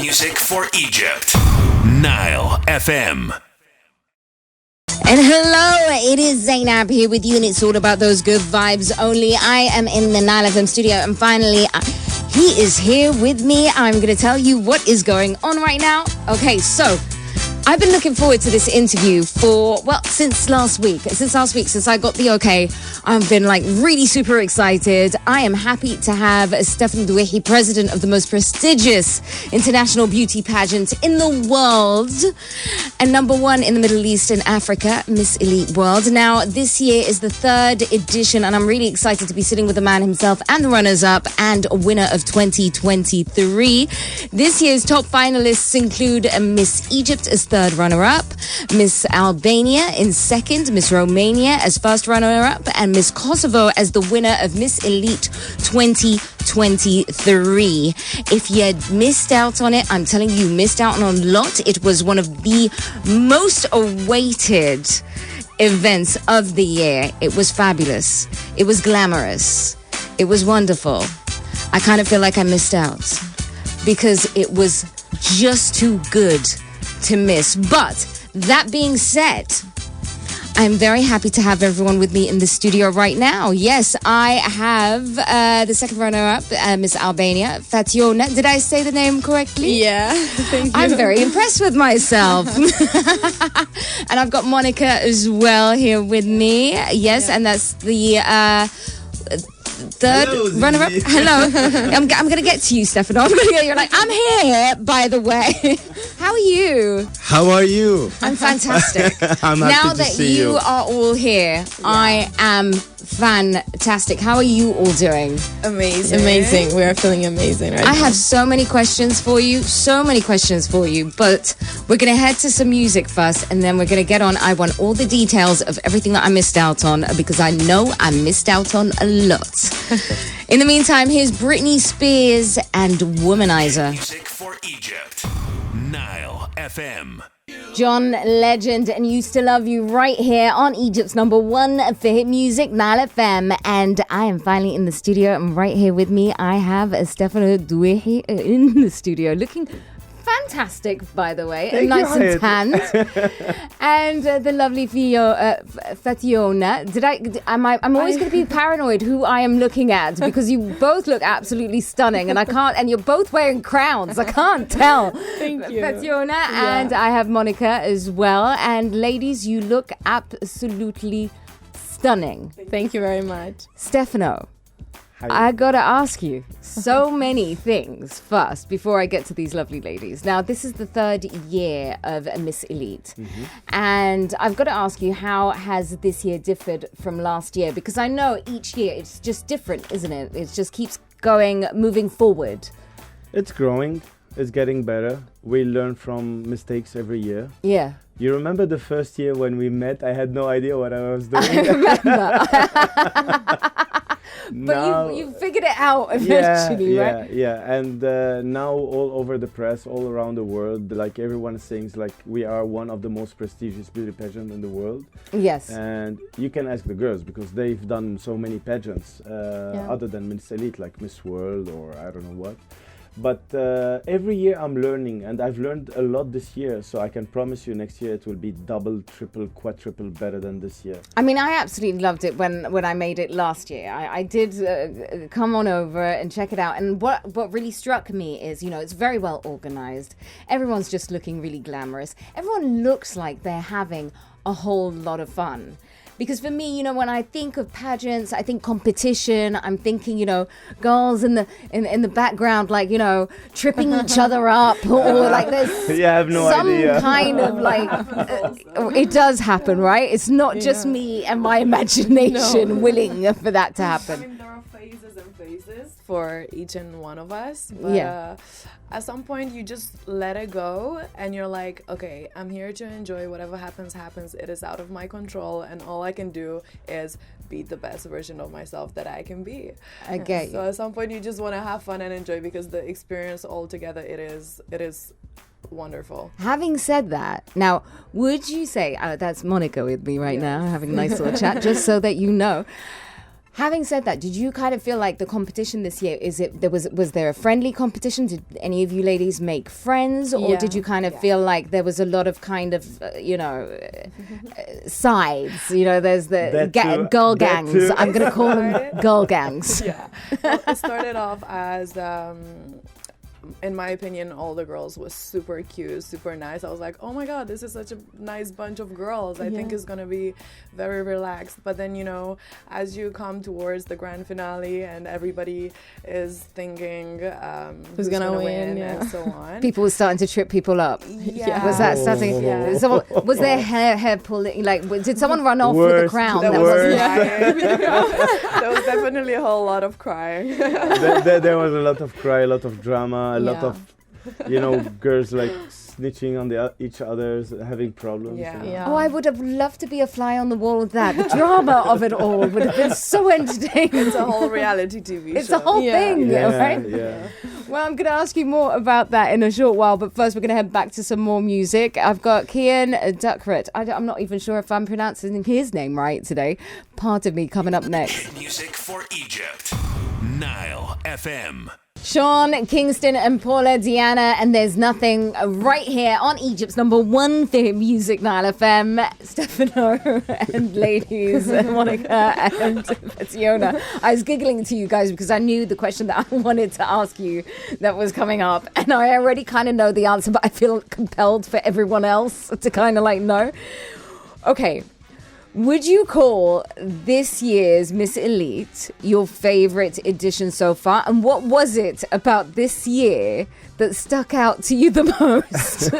music for Egypt. Nile FM. And hello, it is Zeinab here with you, and it's all about those good vibes only. I am in the NileFM studio, and finally, he is here with me. I'm going to tell you what is going on right now. Okay, so I've been looking forward to this interview since last week. Since I got the okay, I've been really super excited. I am happy to have Stefano Douaihy, president of the most prestigious international beauty pageant in the world, and number one in the Middle East and Africa, Miss Elite World. Now, this year is the third edition, and I'm really excited to be sitting with the man himself and the runners-up and a winner of 2023. This year's top finalists include Miss Egypt as third runner-up, Miss Albania in second, Miss Romania as first runner-up, and Miss Kosovo as the winner of Miss Elite 2023. If you had missed out on it, I'm telling you, missed out on a lot. It was one of the most awaited events of the year. It was fabulous. It was glamorous. It was wonderful. I kind of feel like I missed out because it was just too good to miss. But that being said, I'm very happy to have everyone with me in the studio right now. Yes, I have the second runner-up, Miss Albania, Fationa. Did I say the name correctly? Yeah, thank you. I'm very impressed with myself. And I've got Monica as well here with me. Yes, yeah. And that's the third runner-up. Hello. I'm going to get to you, Stefano. You're like, I'm here, by the way. How are you? How are you? I'm fantastic. I'm happy now to that see you are all here, yeah. I am fantastic. How are you all doing? Amazing. We are feeling amazing right now. I have so many questions for you, but we're going to head to some music first, and then we're going to get on. I want all the details of everything that I missed out on, because I know I missed out on a lot. In the meantime, here's Britney Spears and Womanizer. Music for Egypt. Nile FM. John Legend and Used to Love You right here on Egypt's number one for hit music, Nile FM. And I am finally in the studio, and right here with me I have Stefano Douaihy in the studio, looking fantastic, by the way, and nice and tanned. And the lovely Fationa. I'm always going to be paranoid who I am looking at, because you both look absolutely stunning, and you're both wearing crowns. I can't tell. Thank you, Fationa. Yeah. And I have Monica as well. And ladies, you look absolutely stunning. Thank you very much. Stefano, I gotta ask you so many things first before I get to these lovely ladies. Now, this is the third year of Miss Elite. Mm-hmm. And I've got to ask you, how has this year differed from last year? Because I know each year it's just different, isn't it? It just keeps moving forward. It's growing. It's getting better. We learn from mistakes every year. Yeah. You remember the first year when we met? I had no idea what I was doing. I remember. But you figured it out eventually, right? Yeah. And now all over the press, all around the world, everyone is saying we are one of the most prestigious beauty pageants in the world. Yes. And you can ask the girls, because they've done so many pageants other than Miss Elite, like Miss World or I don't know what. But every year I'm learning, and I've learned a lot this year, so I can promise you next year it will be double, triple, quadruple better than this year. I mean, I absolutely loved it when I made it last year. I did come on over and check it out, and what really struck me is, it's very well organized. Everyone's just looking really glamorous. Everyone looks like they're having a whole lot of fun. Because for me, when I think of pageants, I think competition. I'm thinking, girls in the background, tripping each other up, or there's I have no idea. Some kind of it does happen, right? It's not just me and my imagination willing for that to happen. I mean, there are phases and phases for each and one of us. But, at some point you just let it go, and you're like, okay, I'm here to enjoy. Whatever happens. It is out of my control, and all I can do is be the best version of myself that I can be. I get you. So at some point you just want to have fun and enjoy, because the experience altogether, it is wonderful. Having said that, now, would you say, that's Monica with me right now, having a nice little chat, just so that you know, Having said that, did you kind of feel like the competition this year, was there a friendly competition? Did any of you ladies make friends, or did you kind of feel like there was a lot of kind of sides? There's the girl gangs. I'm going to call them girl gangs. Yeah, well, it started off as in my opinion, all the girls was super cute, super nice. I was like, oh my god, this is such a nice bunch of girls. I think it's gonna be very relaxed. But then, as you come towards the grand finale and everybody is thinking who's gonna win and so on. People were starting to trip people up. Yeah. Was that starting? Yeah. Was there hair pulling? Like, did someone run off with a crown? There was definitely a whole lot of crying. There was a lot of cry, a lot of drama. A lot of, girls like snitching on each other's, having problems. Yeah. Oh, I would have loved to be a fly on the wall with that. The drama of it all would have been so entertaining. It's a whole reality TV show. It's a whole thing, right? Yeah. Well, I'm going to ask you more about that in a short while, but first we're going to head back to some more music. I've got Kian Duckret. I'm not even sure if I'm pronouncing his name right today. Part of me coming up next. Music for Egypt. Nile FM. Sean, Kingston and Paula Diana, and There's Nothing right here on Egypt's number one for music, Nile FM. Stefano and ladies, Monica and Fationa. I was giggling to you guys because I knew the question that I wanted to ask you that was coming up, and I already kind of know the answer, but I feel compelled for everyone else to kind of know. Okay. Would you call this year's Miss Elite your favorite edition so far? And what was it about this year that stuck out to you the most?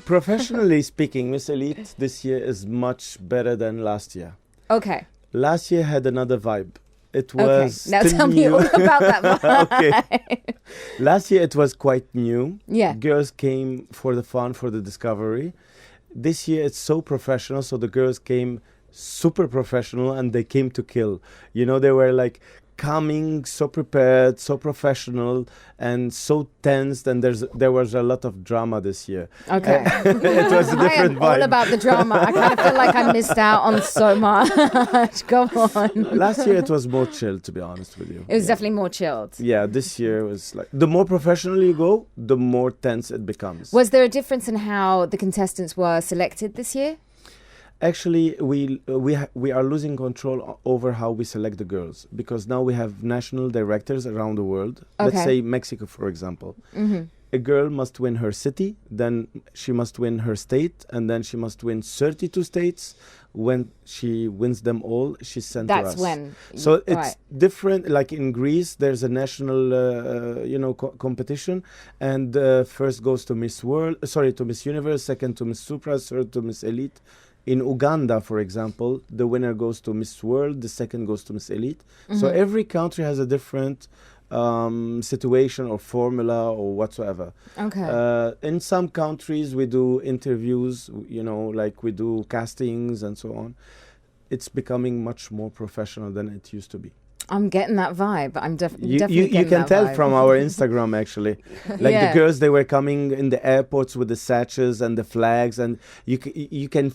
Professionally speaking, Miss Elite this year is much better than last year. Okay. Last year had another vibe. It was now tell me all about that vibe. Okay. Last year it was quite new. Yeah. Girls came for the fun, for the discovery. This year it's so professional, so the girls came super professional and they came to kill. They were like coming so prepared, so professional and so tense, and there was a lot of drama this year. Okay. It was a different vibe. All about the drama. I kind of feel like I missed out on so much. Go on. Last year it was more chill, to be honest with you. It was definitely more chilled. Yeah, this year was like, the more professional you go, the more tense it becomes. Was there a difference in how the contestants were selected this year? Actually, we are losing control over how we select the girls, because now we have national directors around the world. Okay. Let's say Mexico, for example. Mm-hmm. A girl must win her city, then she must win her state, and then she must win 32 states. When she wins them all, she's sent to us. That's when. So it's different. Like in Greece, there's a national, competition, and first goes to Miss Universe, second to Miss Supra, third to Miss Elite. In Uganda, for example, the winner goes to Miss World, the second goes to Miss Elite. Mm-hmm. So every country has a different situation or formula or whatsoever. Okay. In some countries, we do interviews, like we do castings and so on. It's becoming much more professional than it used to be. I'm getting that vibe. I'm definitely getting that vibe. You can tell from our Instagram, actually. The girls, they were coming in the airports with the sashes and the flags, and you can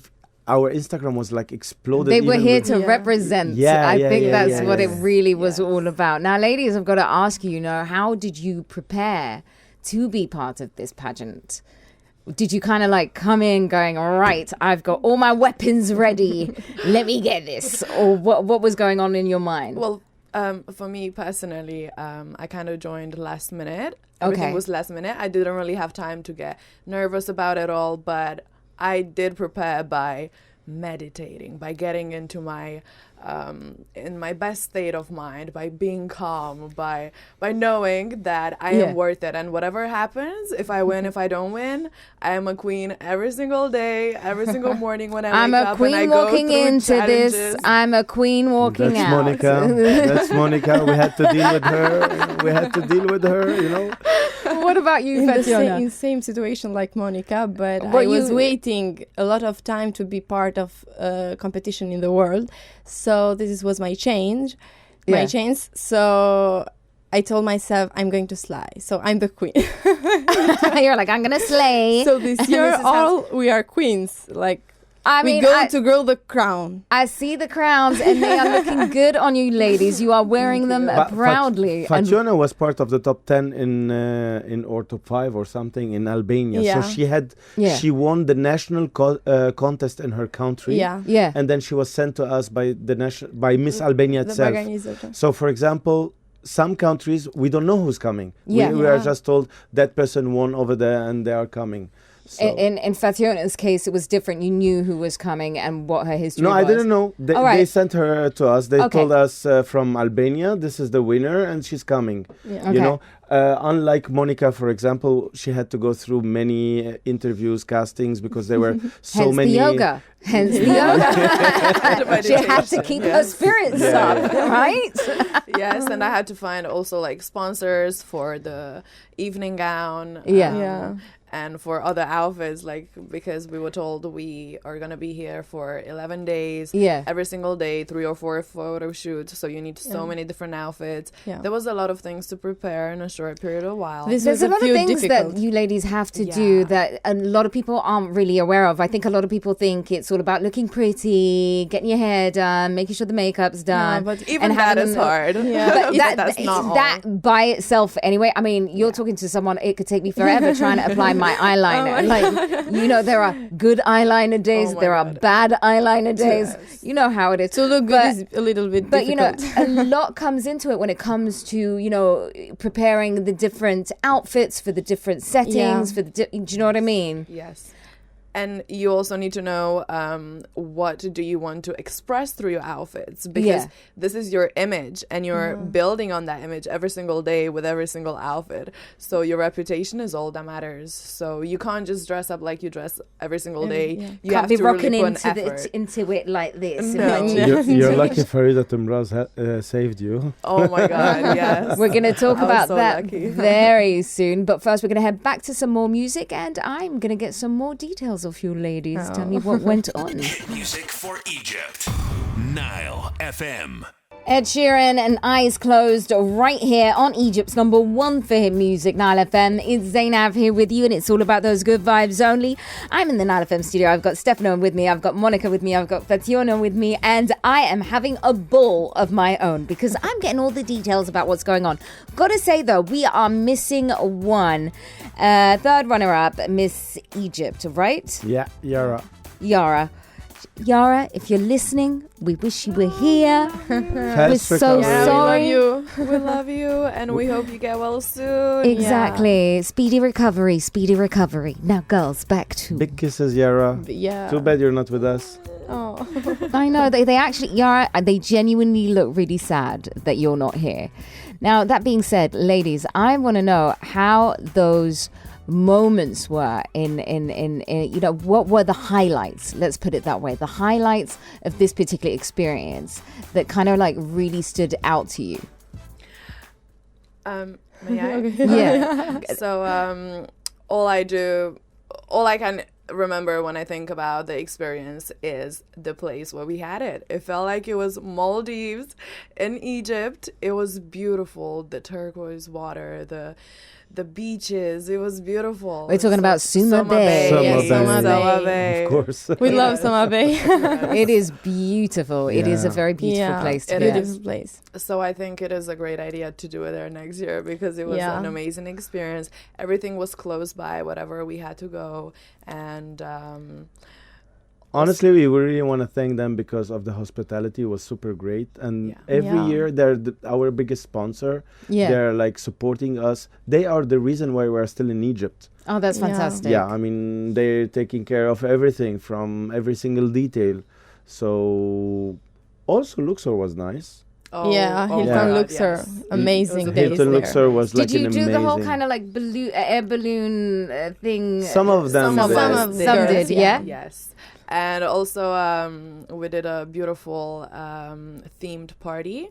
our Instagram was like exploded. They were here to represent. I think that's what it really was all about. Now, ladies, I've got to ask you, how did you prepare to be part of this pageant? Did you kind of come in going, all right, I've got all my weapons ready. Let me get this. Or what was going on in your mind? Well, for me personally, I kind of joined last minute. Everything was last minute. I didn't really have time to get nervous about it all, but I did prepare by meditating, by getting into my in my best state of mind, by being calm, by knowing that I am worth it, and whatever happens, if I win, if I don't win, I am a queen every single day, every single morning when I wake up and I go through challenges. I'm a queen walking out. That's Monica. We had to deal with her. What about you, Fationa? In the same situation like Monica, but I was waiting a lot of time to be part of a competition in the world. So this was my change. So I told myself I'm going to slay. So I'm the queen. You're like, I'm going to slay. So this year, we are queens. Like We go to grow the crown. I see the crowns and they are looking good on you ladies. You are wearing them proudly. Fationa was part of the top 10 or top 5 or something in Albania. Yeah. So she won the national contest in her country. Yeah. Yeah. And then she was sent to us by Miss Albania itself. So for example, some countries we don't know who's coming. We are just told that person won over there and they are coming. So. In Fationa's case, it was different. You knew who was coming and what her history was. No, I didn't know. They sent her to us. They told us from Albania, this is the winner and she's coming. Yeah. Okay. You know, unlike Monica, for example, she had to go through many interviews, castings, because there were so many. Hence the yoga. She had to keep her spirits up, right? Yes, and I had to find also like sponsors for the evening gown. Yeah. And for other outfits, like, because we were told we are going to be here for 11 days. Yeah. Every single day, 3 or 4 photo shoots. So you need so many different outfits. Yeah. There was a lot of things to prepare in a short period of while. There's a lot of things that you ladies have to do that a lot of people aren't really aware of. I think a lot of people think it's all about looking pretty, getting your hair done, making sure the makeup's done. but even that is hard. Yeah. But that's not all. That by itself, anyway. I mean, you're talking to someone. It could take me forever trying to apply my eyeliner. There are good eyeliner days. There are bad eyeliner days. Yes. You know how it is. To look good is a little bit difficult. But, a lot comes into it when it comes to, preparing the different outfits for the different settings. Do you know what I mean? Yes. And you also need to know what do you want to express through your outfits, because this is your image and you're building on that image every single day with every single outfit. So your reputation is all that matters. So you can't just dress up like you dress every single day. You You can't have be to rocking really put an effort. into it like this. No. You're lucky Farida Tumraz saved you. Oh my God, yes. We're going to talk I was about so that lucky. very soon. But first, we're going to head back to some more music and I'm going to get some more details of you ladies. Tell me what went on. Music for Egypt. Nile FM. Ed Sheeran and Eyes Closed right here on Egypt's number 1 for hit music, Nile FM. It's Zeinab here with you and it's all about those good vibes only. I'm in the Nile FM studio. I've got Stefano with me. I've got Monica with me. I've got Fationa with me. And I am having a ball of my own because I'm getting all the details about what's going on. Gotta say though, we are missing one. Third runner-up, Miss Egypt, right? Yeah, Yara. Yara, if you're listening, we wish you were here. We're Fast so recovery. sorry. We love you and we hope you get well soon. Exactly. Speedy recovery. Now, girls, back to... Big kisses, Yara. Yeah. Too bad you're not with us. Oh. I know, they actually... Yara, they genuinely look really sad that you're not here. Now, that being said, ladies, I want to know how those moments were in what were the highlights, let's put it that way, the highlights of this particular experience that kind of like really stood out to you. May I? Yeah. So all I can remember when I think about the experience is the place where we had it. It felt like it was Maldives in Egypt. It was beautiful, the turquoise water, the beaches. It was beautiful. We're talking about Suma Bay. Suma Bay. Of course. We love Suma Bay. It is beautiful. It is a very beautiful place to it be. is. Beautiful place. So I think it is a great idea to do it there next year because it was an amazing experience. Everything was close by, whatever we had to go. And honestly, we really want to thank them because of the hospitality was super great. And every year they're our biggest sponsor. Yeah. They're like supporting us. They are the reason why we're still in Egypt. Oh, that's fantastic. Yeah, I mean, they're taking care of everything from every single detail. So also Luxor was nice. Hilton Luxor, amazing days Hilton there. Luxor was like an Did you amazing. do the whole kind of like air balloon thing? Some of them Some did, yeah? Yes. And also we did a beautiful themed party,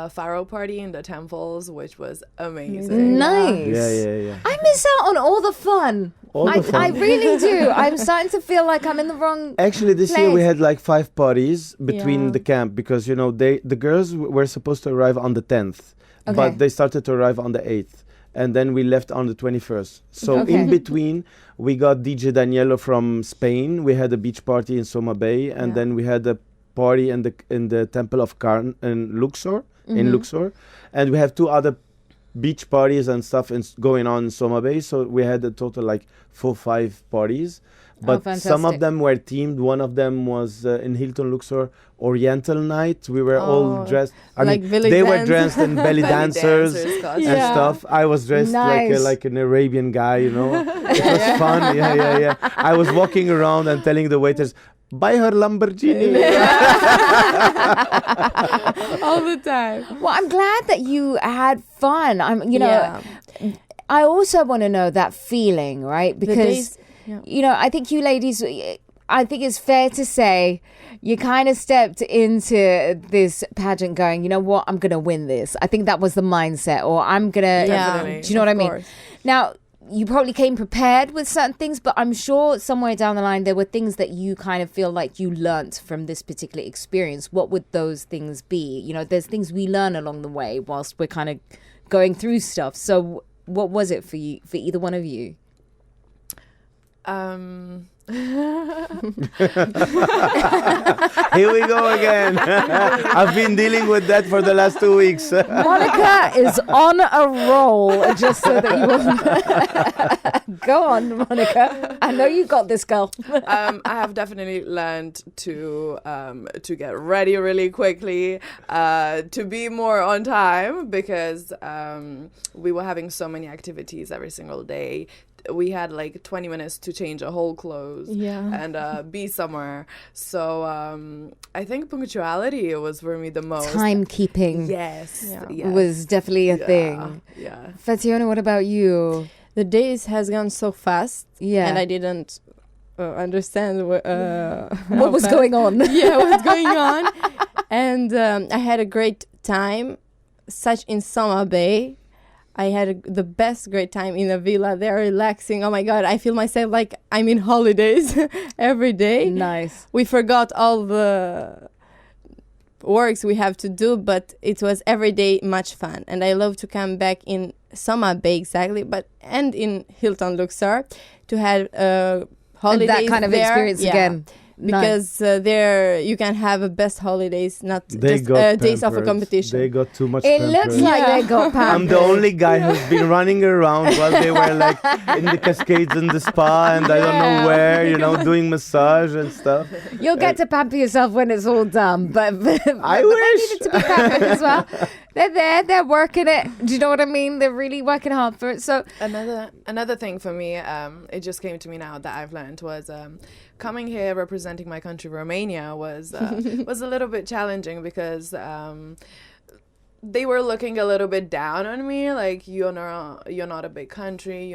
pharaoh party in the temples, which was amazing. Nice. Yeah. I miss out on all the fun. I really do. I'm starting to feel like I'm in the wrong Actually, this year we had like 5 parties between Yeah. the camp because, the girls were supposed to arrive on the 10th, but they started to arrive on the 8th. and then we left on the 21st. So in between, we got DJ Danielo from Spain. We had a beach party in Soma Bay, and then we had a party in the Temple of Karn in Luxor, and we have 2 other beach parties and stuff going on in Soma Bay. So we had a total like 4-5 parties. But some of them were themed. One of them was in Hilton Luxor Oriental Night. We were all dressed. I mean, they were dressed in belly dancers and stuff. I was dressed like an Arabian guy, you know. It was fun. Yeah. I was walking around and telling the waiters, buy her Lamborghini. All the time. Well, I'm glad that you had fun. I also want to know that feeling, right? Because, I think you ladies, I think it's fair to say you kind of stepped into this pageant going, you know what, I'm going to win this. I think that was the mindset, or I'm going to, do you know what I mean? Now, you probably came prepared with certain things, but I'm sure somewhere down the line there were things that you kind of feel like you learnt from this particular experience. What would those things be? You know, there's things we learn along the way whilst we're kind of going through stuff. So what was it for you, for either one of you? Here we go again. I've been dealing with that for the last 2 weeks. Monica is on a roll, just so that you will. Go on, Monica. I know you got this, girl. I have definitely learned to get ready really quickly, to be more on time, because we were having so many activities every single day. We had like 20 minutes to change a whole clothes and be somewhere. So I think punctuality was for me the most. Timekeeping. Yes. Was definitely a thing. Yeah. Fationa, what about you? The days has gone so fast. Yeah. And I didn't understand what was going on. What's going on. And I had a great time, such in Soma Bay. I had the best great time in a villa. They're relaxing. Oh my God, I feel myself like I'm in holidays every day. Nice. We forgot all the works we have to do, but it was every day much fun. And I love to come back in Soma Bay exactly, and in Hilton Luxor to have holidays. And that kind of there. experience again. Because there you can have a best holidays, not they just days of a competition. They got too much It pampered. looks like they got pampered. I'm the only guy who's been running around while they were like in the Cascades in the spa and I don't know where, doing massage and stuff. You'll get to pamper yourself when it's all done, but I wish. wish. They needed to be pampered as well. They're there, they're working it. Do you know what I mean? They're really working hard for it. So another thing for me, it just came to me now that I've learned was coming here representing my country, Romania, was a little bit challenging because they were looking a little bit down on me, like you're not a big country,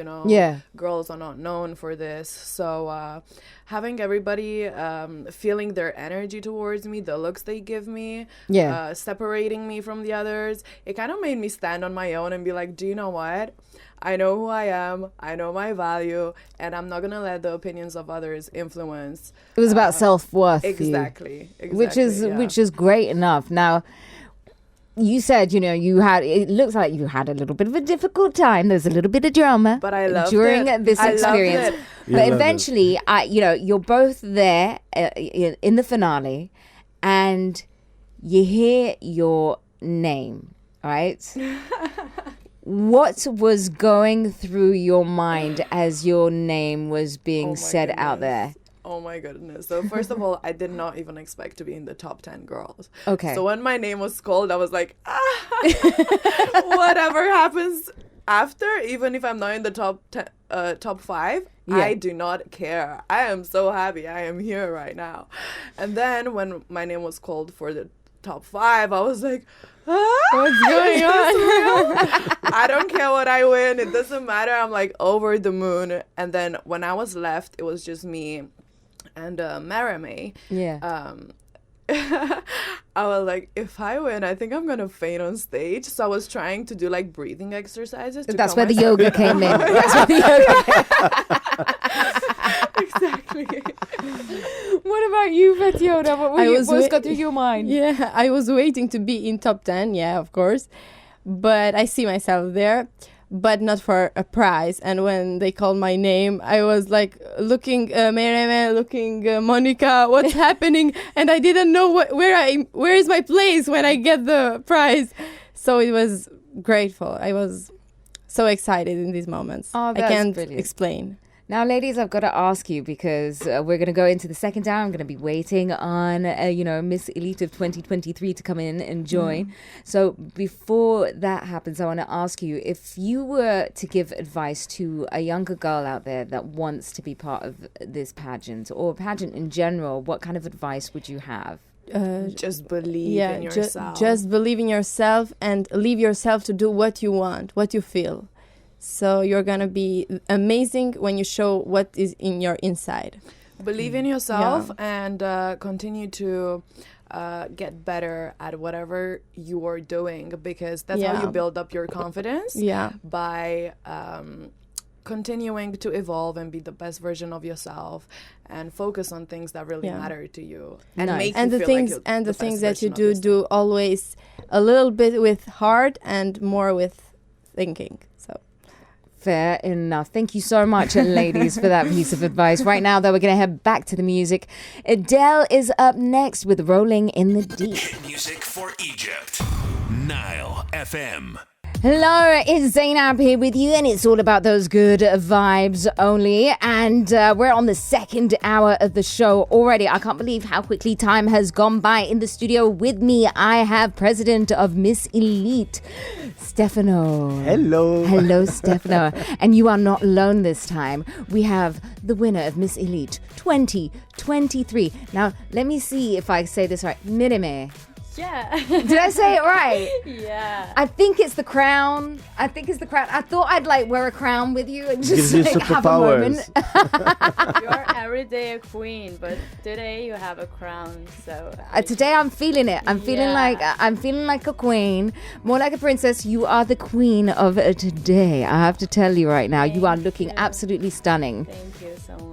girls are not known for this. So having everybody feeling their energy towards me, the looks they give me, separating me from the others, it kind of made me stand on my own and be like, do you know what? I know who I am, I know my value, and I'm not gonna let the opinions of others influence. It was about self-worth. Exactly. Which is great enough. Now, you said, it looks like you had a little bit of a difficult time. There's a little bit of drama. But I loved during this experience. But eventually, you're both there in the finale and you hear your name, right? What was going through your mind as your name was being said out there? Oh my goodness. So first of all, I did not even expect to be in the top 10 girls. Okay. So when my name was called, I was like, whatever happens after, even if I'm not in the top 5, I do not care. I am so happy I am here right now. And then when my name was called for the top 5, I was like, what's going on? I don't care what I win. It doesn't matter. I'm like over the moon. And then when I was left, it was just me and Mejreme. I was like, if I win, I think I'm gonna faint on stage. So I was trying to do like breathing exercises. That's where the yoga came in. That's where the yoga came. Exactly. What about you, Fationa? What's got through your mind? I was waiting to be in top 10. Yeah, of course. But I see myself there. but not for a prize. And when they called my name, I was like looking, Mejreme, looking, Monica, what's happening? And I didn't know where is my place when I get the prize. So it was grateful. I was so excited in these moments. Oh, I that's can't brilliant. Explain. Now, ladies, I've got to ask you because we're going to go into the second hour. I'm going to be waiting on, Miss Elite of 2023 to come in and join. So before that happens, I want to ask you, if you were to give advice to a younger girl out there that wants to be part of this pageant or pageant in general, what kind of advice would you have? Just believe in yourself. Just believe in yourself and leave yourself to do what you want, what you feel. So you're going to be amazing when you show what is in your inside. Believe in yourself and continue to get better at whatever you are doing, because that's how you build up your confidence by continuing to evolve and be the best version of yourself and focus on things that really matter to you and make and you the feel things like and the things that you do do always a little bit with heart and more with thinking. So fair enough. Thank you so much, ladies, for that piece of advice. Right now, though, we're going to head back to the music. Adele is up next with Rolling in the Deep. Music for Egypt. Nile FM. Hello, it's Zeinab here with you, and it's all about those good vibes only. And we're on the second hour of the show already. I can't believe how quickly time has gone by. In the studio with me, I have President of Miss Elite, Stefano. Hello. Hello, Stefano. And you are not alone this time. We have the winner of Miss Elite 2023. Now, let me see if I say this right. Mejreme. Yeah. Did I say it right? Yeah. I think it's the crown. I thought I'd wear a crown with you and just Gives you have a moment. You're everyday a queen, but today you have a crown. So Today I'm feeling it. I'm feeling like a queen, more like a princess. You are the queen of today. I have to tell you right now, you are looking absolutely stunning. Thank you so much.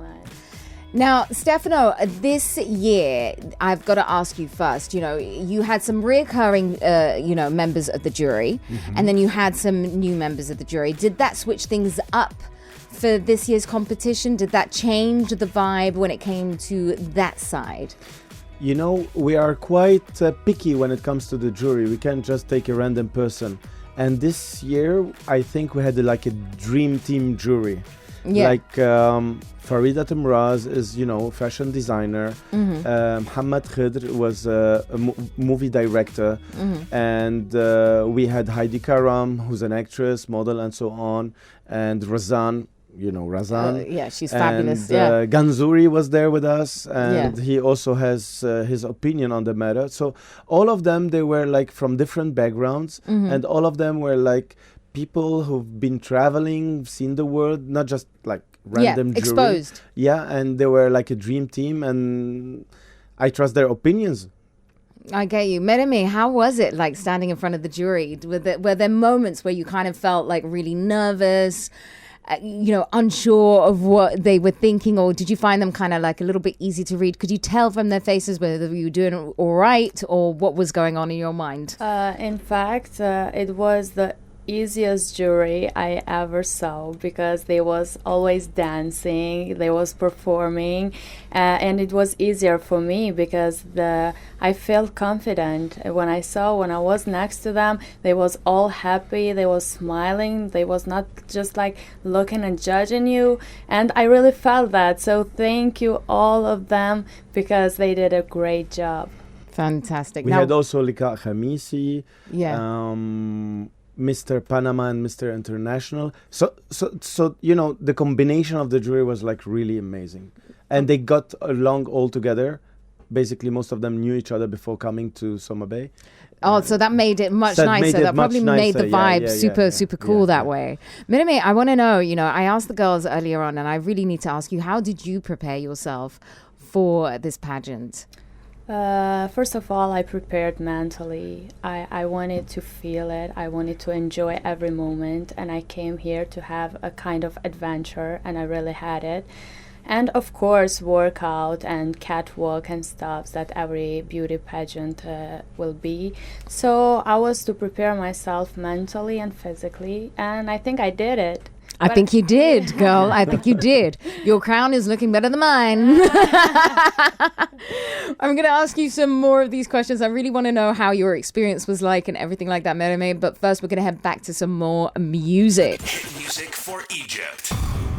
Now, Stefano, this year, I've got to ask you first, you had some reoccurring, members of the jury, and then you had some new members of the jury. Did that switch things up for this year's competition? Did that change the vibe when it came to that side? We are quite picky when it comes to the jury. We can't just take a random person. And this year, I think we had a dream team jury. Yeah. Farida Temraz is, fashion designer. Muhammad Khidr was a movie director. And we had Heidi Karam, who's an actress, model, and so on. And Razan, Razan. Yeah, she's fabulous. Ganzouri was there with us, and he also has his opinion on the matter. So all of them, they were from different backgrounds, and all of them were people who've been traveling, seen the world, not just random jury. Exposed. Yeah, and they were a dream team, and I trust their opinions. I get you. Mejreme, how was it standing in front of the jury? Were there moments where you kind of felt really nervous, unsure of what they were thinking, or did you find them kind of a little bit easy to read? Could you tell from their faces whether you were doing all right or what was going on in your mind? In fact, it was the easiest jury I ever saw, because they was always dancing, they was performing, and it was easier for me because I felt confident when I was next to them. They was all happy, they was smiling, they was not just looking and judging you, and I really felt that. So thank you all of them, because they did a great job. Fantastic. We had also Lika Khamisi, Mr. Panama and Mr. International. So the combination of the jury was really amazing. And they got along all together. Basically, most of them knew each other before coming to Soma Bay. Oh, so that made it much nicer. That probably made the vibe super cool that way. Mejreme, I want to know, I asked the girls earlier on, and I really need to ask you, how did you prepare yourself for this pageant? First of all, I prepared mentally. I wanted to feel it. I wanted to enjoy every moment, and I came here to have a kind of adventure, and I really had it. and of course workout and catwalk and stuff that every beauty pageant will be. So I was to prepare myself mentally and physically, and I think I did it. I think you did, girl. I think you did. Your crown is looking better than mine. I'm going to ask you some more of these questions. I really want to know how your experience was like and everything like that, Mejreme. But first, we're going to head back to some more music. Music for Egypt.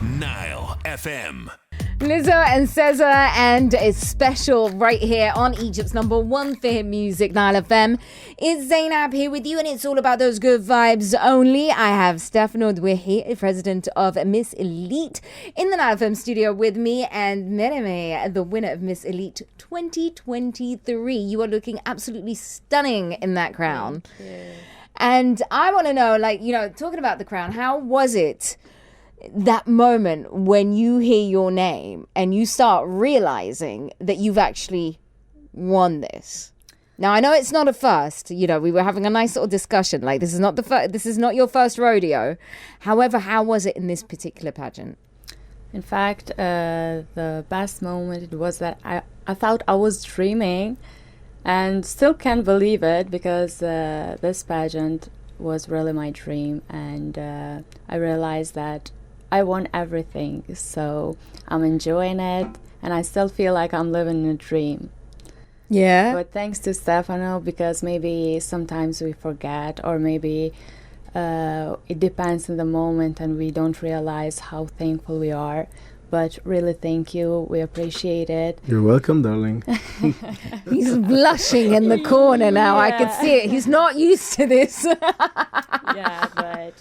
Nile FM. Lizzo and Cesar, and it's special right here on Egypt's number one for hit music, Nile FM. It's Zeinab here with you, and it's all about those good vibes only. I have Stefano Douaihy, president of Miss Elite, in the Nile FM studio with me, and Mejreme, the winner of Miss Elite 2023. You are looking absolutely stunning in that crown. Thank you. And I want to know, like, you know, talking about the crown, how was it? That moment when you hear your name and you start realizing that you've actually won this. Now, I know it's not a first. You know, we were having a nice little discussion. Like, this is not this is not your first rodeo. However, how was it in this particular pageant? In fact, the best moment was that I thought I was dreaming, and still can't believe it, because this pageant was really my dream, and I realized that I won everything, so I'm enjoying it, and I still feel like I'm living a dream. Yeah. But thanks to Stefano, because maybe sometimes we forget, or maybe it depends on the moment and we don't realize how thankful we are. But really, thank you. We appreciate it. You're welcome, darling. He's blushing in the corner now. I can see it. He's not used to this. Yeah, but...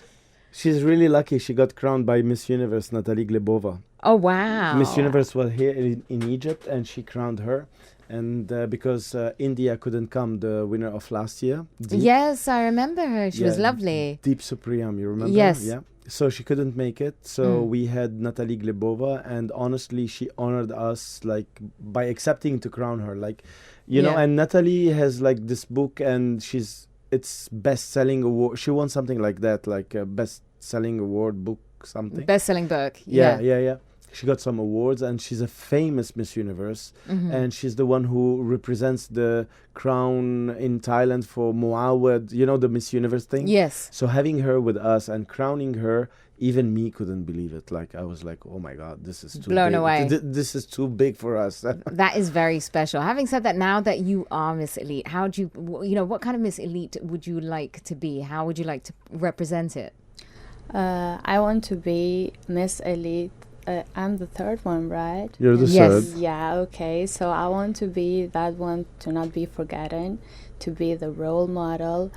She's really lucky. She got crowned by Miss Universe, Natalie Glebova. Oh, wow. Miss Universe was here in Egypt, and she crowned her. And because India couldn't come, the winner of last year. Yes, I remember her. She was lovely. Deep Supreme, you remember? Yes. Yeah. So she couldn't make it. So we had Natalie Glebova, and honestly, she honored us like by accepting to crown her. Like, you know, and Natalie has like this book, and it's best-selling award. She won something like that, like a best-selling award book, something. Best-selling book. Yeah. She got some awards, and she's a famous Miss Universe, and she's the one who represents the crown in Thailand for Muawad, you know, the Miss Universe thing? Yes. So having her with us and crowning her, even me couldn't believe it. Like, I was like, oh my God, this is too blown big. away. This is too big for us. That is very special. Having said that, now that you are Miss Elite, how do what kind of Miss Elite would you like to be? How would you like to represent it? I want to be Miss Elite. I'm the third one, right? You're the Yes. third. Yeah, okay. So I want to be that one, to not be forgotten, to be the role model,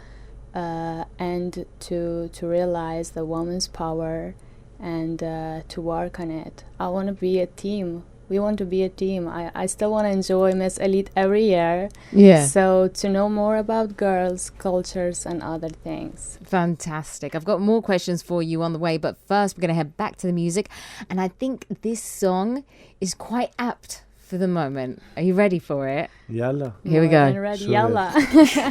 and to realize the woman's power, and to work on it. I want to be a team. We want to be a team. I still want to enjoy Miss Elite every year. Yeah. So to know more about girls, cultures, and other things. Fantastic. I've got more questions for you on the way, but first we're going to head back to the music. And I think this song is quite apt for the moment. Are you ready for it? Yalla. Here we More go. than ready. Sure. Yalla.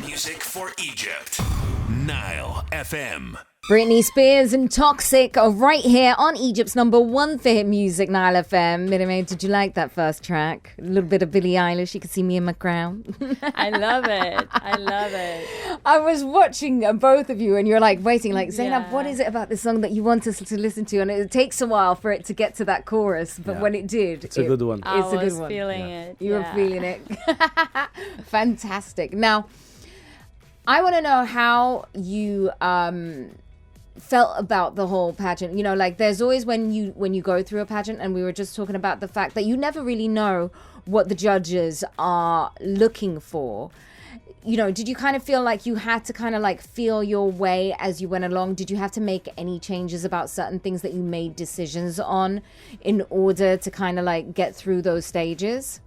Music for Egypt. Nile FM. Britney Spears and Toxic are right here on Egypt's number one for hit music, Nile FM. Mejreme, did you like that first track? A little bit of Billie Eilish. You can see me in my crown. I love it. I love it. I was watching both of you and you're like waiting, like, Zeinab, Yeah. what is it about this song that you want us to listen to? And it takes a while for it to get to that chorus, but Yeah. when it did, It's a good one. I It's a good was one. feeling it. You were yeah. feeling it. Fantastic. Now, I want to know how you felt about the whole pageant. You know, like there's always when you go through a pageant, and we were just talking about the fact that you never really know what the judges are looking for. You know, did you kind of feel like you had to kind of like feel your way as you went along? Did you have to make any changes about certain things that you made decisions on in order to kind of like get through those stages?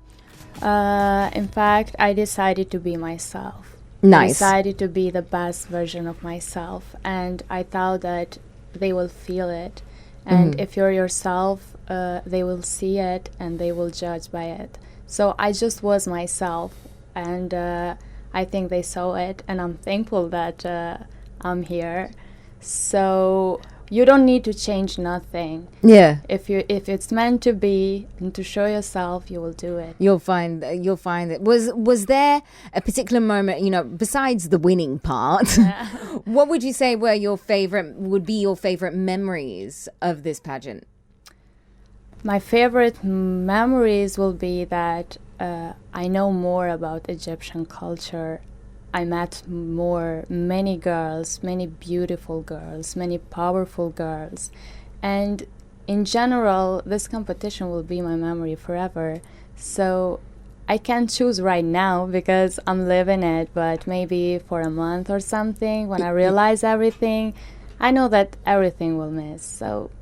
In fact, I decided to be myself. I Nice. decided to be the best version of myself, and I thought that they will feel it. And if you're yourself, they will see it and they will judge by it. So I just was myself, and I think they saw it, and I'm thankful that I'm here. So you don't need to change nothing. Yeah. If it's meant to be and to show yourself, you will do it. You'll find it. Was there a particular moment, besides the winning part, what would you say would be your favorite memories of this pageant? My favorite memories will be that I know more about Egyptian culture. I met many girls, many beautiful girls, many powerful girls. And in general, this competition will be my memory forever. So I can't choose right now because I'm living it, but maybe for a month or something, when I realize everything, I know that everything will miss. So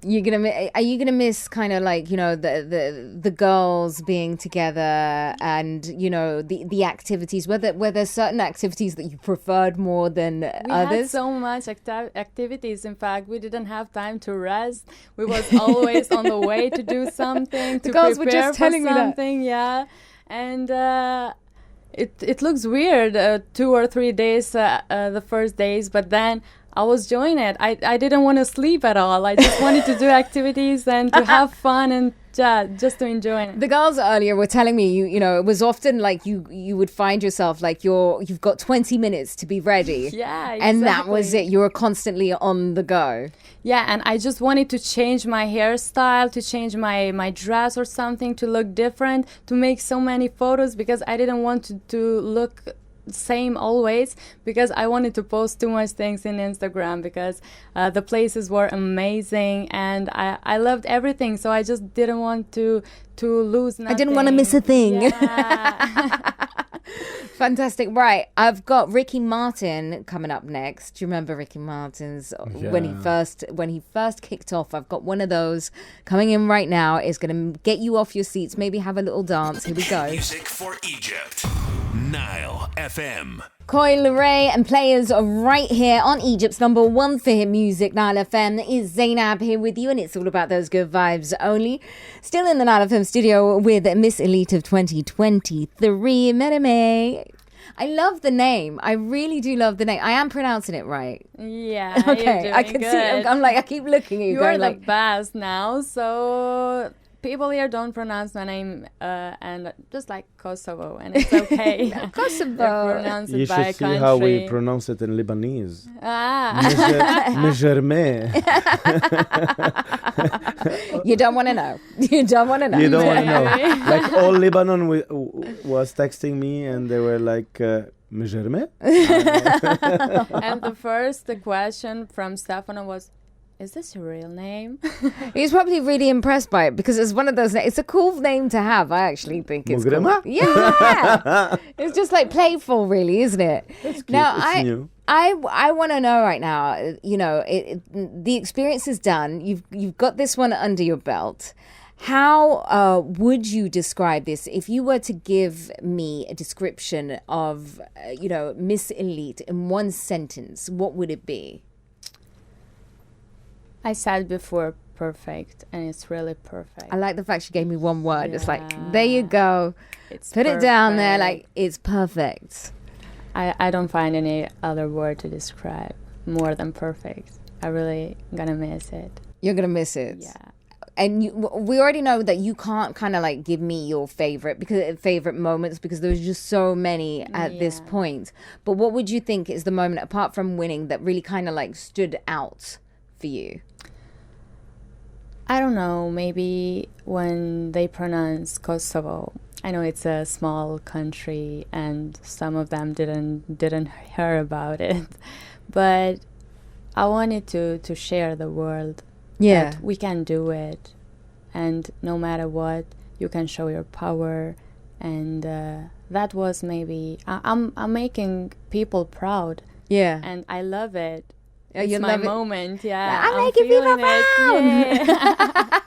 are you gonna miss kind of like the girls being together and the activities? Were there certain activities that you preferred more than others? We had so much activities. In fact, we didn't have time to rest. We was always on the way to do something. The girls were just telling me that. Yeah, and it looks weird 2 or 3 days the first days, but then I was enjoying it. I didn't want to sleep at all. I just wanted to do activities and to have fun and just to enjoy it. The girls earlier were telling me, it was often like you would find yourself like you've got 20 minutes to be ready. Yeah, exactly. And that was it. You were constantly on the go. Yeah, and I just wanted to change my hairstyle, to change my dress or something, to look different, to make so many photos because I didn't want to look same always, because I wanted to post too much things in Instagram because the places were amazing and I loved everything, so I just didn't want to lose nothing. I didn't want to miss a thing. Yeah. Fantastic. Right, I've got Ricky Martin coming up next. Do you remember Ricky Martin's when he first kicked off? I've got one of those coming in right now. It's going to get you off your seats, maybe have a little dance. Here we go. Music for Egypt. Nile FM. Koi Leray and players are right here on Egypt's number one for hit music, Nile FM. Is Zeinab here with you, and it's all about those good vibes only. Still in the Nile FM studio with Miss Elite of 2023, Mejreme. I love the name. I really do love the name. I am pronouncing it right. Yeah, okay, you're doing I can good. see. I'm like, I keep looking at you. You're going the like, best now, so people here don't pronounce my name and just like Kosovo, and it's okay. Kosovo. They pronounce it You by should see country. how we pronounce it in Lebanese. Mejreme. You don't want to know. You don't want to know. You don't want to know. Like all Lebanon was texting me and they were like, Mejreme? And the first question from Stefano was, is this your real name? He's probably really impressed by it because it's one of those. It's a cool name to have. I actually think it's cool. Yeah, it's just like playful, really, isn't it? It's cute. Now, it's new. I want to know right now. The experience is done. You've got this one under your belt. How would you describe this if you were to give me a description of Miss Elite in one sentence? What would it be? I said before, perfect, and it's really perfect. I like the fact she gave me one word. Yeah. It's like, there you go. It's Put perfect. It down there, like, it's perfect. I don't find any other word to describe more than perfect. I really gonna miss it. You're gonna miss it? Yeah. And we already know that you can't kind of like give me your favorite moments because there's just so many at this point. But what would you think is the moment, apart from winning, that really kind of like stood out for you? I don't know, maybe when they pronounce Kosovo. I know it's a small country and some of them didn't hear about it, but I wanted to share the world. Yeah, that we can do it, and no matter what, you can show your power, and that was maybe I'm making people proud. Yeah, and I love it. It's my moment. Yeah, I'm making people proud. Yeah.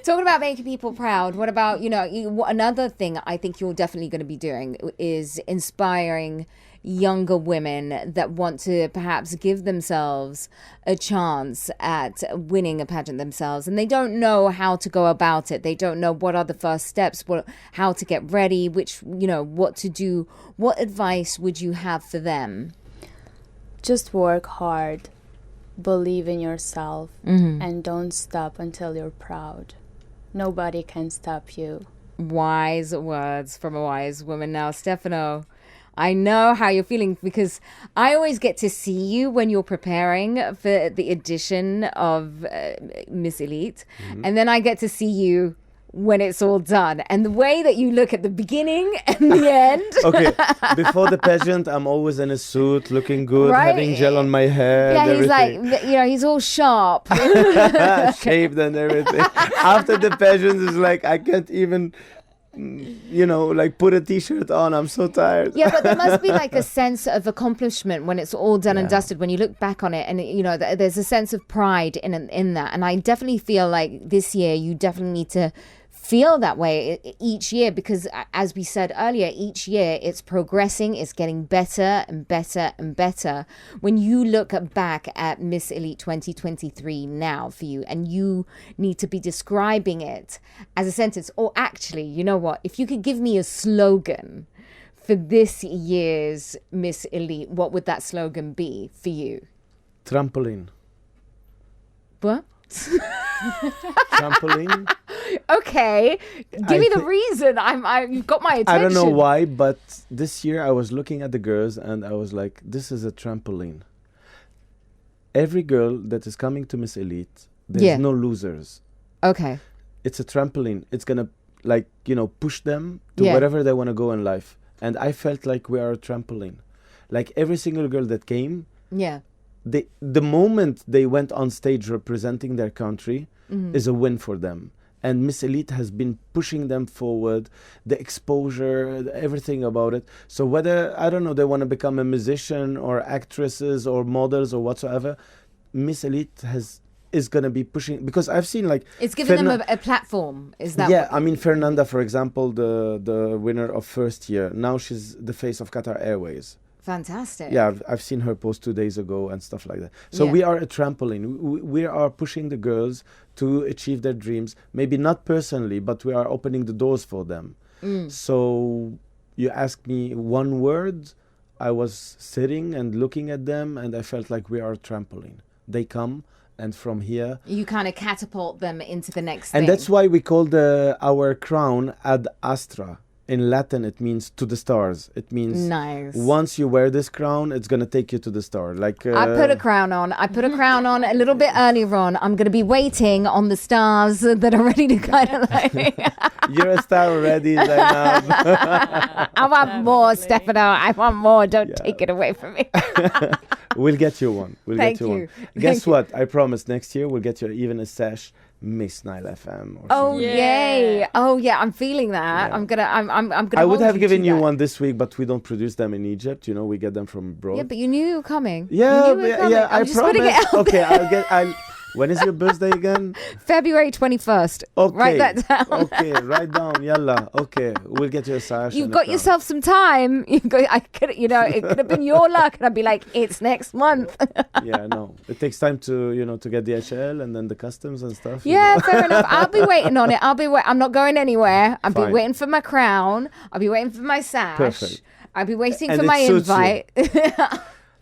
Talking about making people proud, what about, another thing I think you're definitely going to be doing is inspiring younger women that want to perhaps give themselves a chance at winning a pageant themselves, and they don't know how to go about it. They don't know what are the first steps, how to get ready, what to do. What advice would you have for them? Just work hard. believe in yourself and don't stop until you're proud. Nobody can stop you. Wise words from a wise woman. Now, Stefano, I know how you're feeling because I always get to see you when you're preparing for the edition of Miss Elite. And then I get to see you when it's all done. And the way that you look at the beginning and the end. Okay, before the pageant, I'm always in a suit, looking good, Right? having gel on my head. Yeah, he's everything. like, he's all sharp. Shaved and everything. After the pageant, it's like I can't even, like put a t-shirt on. I'm so tired. Yeah, but there must be like a sense of accomplishment when it's all done and Yeah. dusted, when you look back on it, and there's a sense of pride in that. And I definitely feel like this year you definitely need to feel that way each year, because as we said earlier, each year it's progressing, it's getting better and better and better. When you look back at Miss Elite 2023 now for you, and you need to be describing it as a sentence, or actually, you know what, if you could give me a slogan for this year's Miss Elite, what would that slogan be for you? Trampoline. What? Trampoline. Okay, give me the reason. You've got my attention. I don't know why, but this year I was looking at the girls and I was like, this is a trampoline. Every girl that is coming to Miss Elite, there's no losers. Okay. It's a trampoline. It's gonna push them to wherever they want to go in life. And I felt like we are a trampoline. Like every single girl that came, the moment they went on stage representing their country is a win for them. And Miss Elite has been pushing them forward, the exposure, everything about it. So whether, I don't know, they want to become a musician or actresses or models or whatsoever, Miss Elite is going to be pushing, because I've seen like... It's giving them a platform, is that Yeah, I mean, Fernanda, for example, the winner of first year, now she's the face of Qatar Airways. Fantastic. Yeah, I've seen her post 2 days ago and stuff like that. So we are a trampoline. We are pushing the girls to achieve their dreams. Maybe not personally, but we are opening the doors for them. So you asked me one word. I was sitting and looking at them, and I felt like we are a trampoline. They come, and from here... You kind of catapult them into the next thing. And that's why we call our crown ad astra. In Latin, it means to the stars. It means once you wear this crown, it's going to take you to the star. Like I put a crown on. I put a crown on a little bit earlier on. I'm going to be waiting on the stars that are ready to kind of like... You're a star already, Zeinab. I want more, Stefano. I want more. Don't take it away from me. We'll get you one. Thank you. Guess what? I promise next year we'll get you even a sash. Miss NileFM. Oh yay! Oh yeah, I'm feeling that. Yeah. I'm gonna. I would have given you one this week, but we don't produce them in Egypt. We get them from abroad. Yeah, but you knew you were coming. Yeah, I just putting it promise. out Okay, I'll. When is your birthday again? February 21st. Okay. Write that down. Okay, write down. Yalla. Okay, we'll get you a sash. You've got yourself some time. It could have been your luck, and I'd be like, it's next month. Yeah, no, it takes time to get the HL and then the customs and stuff. Yeah, fair enough. I'll be waiting on it. I'm not going anywhere. I'll Fine. be waiting for my crown. I'll be waiting for my sash. Perfect. I'll be waiting And for it my suits you. invite.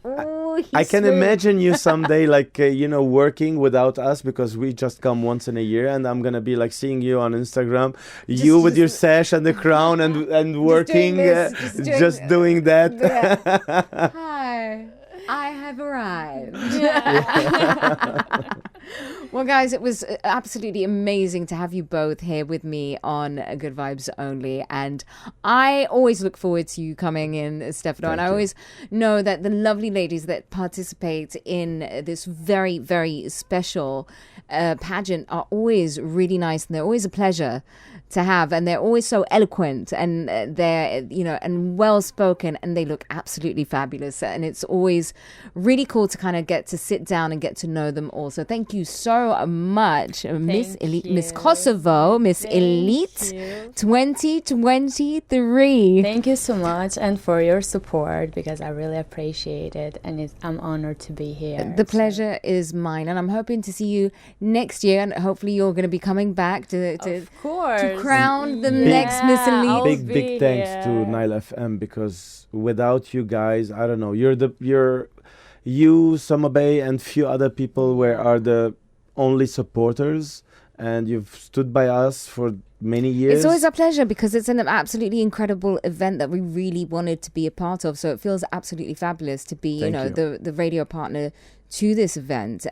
Ooh, I can imagine you someday working without us, because we just come once in a year, and I'm gonna be like seeing you on Instagram, you with your sash and the crown and working, just doing that. Yeah. Hi, I have arrived. Well, guys, it was absolutely amazing to have you both here with me on Good Vibes Only. And I always look forward to you coming in, Stefano. Thank and I you. always know that the lovely ladies that participate in this very, very special pageant are always really nice, and they're always a pleasure to have, and they're always so eloquent, and they're and well spoken, and they look absolutely fabulous, and it's always really cool to kind of get to sit down and get to know them all. So thank you so much, Miss Elite, Miss Kosovo, Miss Elite 2023. Thank you so much, and for your support, because I really appreciate it, and I'm honored to be here. The pleasure is mine, and I'm hoping to see you next year, and hopefully you're going to be coming back to Of course. crown the next Miss Elite. I'll Big be thanks to here. NileFM, because without you guys, I don't know, you're you, Summer Bay, and few other people are the only supporters, and you've stood by us for many years. It's always a pleasure because it's an absolutely incredible event that we really wanted to be a part of. So it feels absolutely fabulous to be, the radio partner to this event,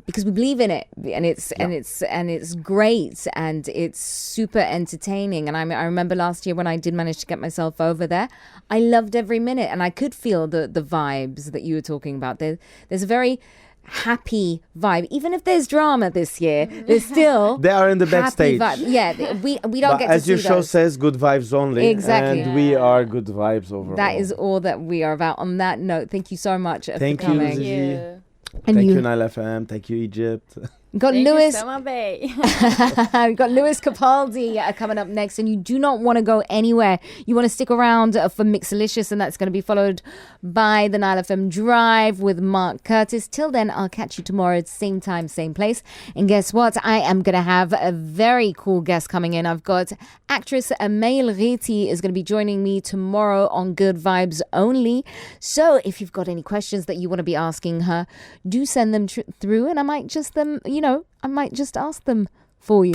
because we believe in it, and it's great, and it's super entertaining. And I remember last year when I did manage to get myself over there, I loved every minute, and I could feel the vibes that you were talking about. There's a very happy vibe, even if there's drama this year. There's still they are in the backstage. Yeah, we don't get to as see your show those. says, good vibes only. Exactly. And we are good vibes overall. That is all that we are about. On that note, thank you so much for coming. Thank you. And thank you, NileFM. Thank you, Egypt. Got Thank Lewis. you, Summer Bay. Got Lewis Capaldi coming up next, and you do not want to go anywhere. You want to stick around for Mixalicious, and that's going to be followed by the NileFM Drive with Mark Curtis. Till then, I'll catch you tomorrow at same time, same place. And guess what? I am going to have a very cool guest coming in. I've got actress Mejreme is going to be joining me tomorrow on Good Vibes Only. So if you've got any questions that you want to be asking her, do send them through, and I might just ask them for you.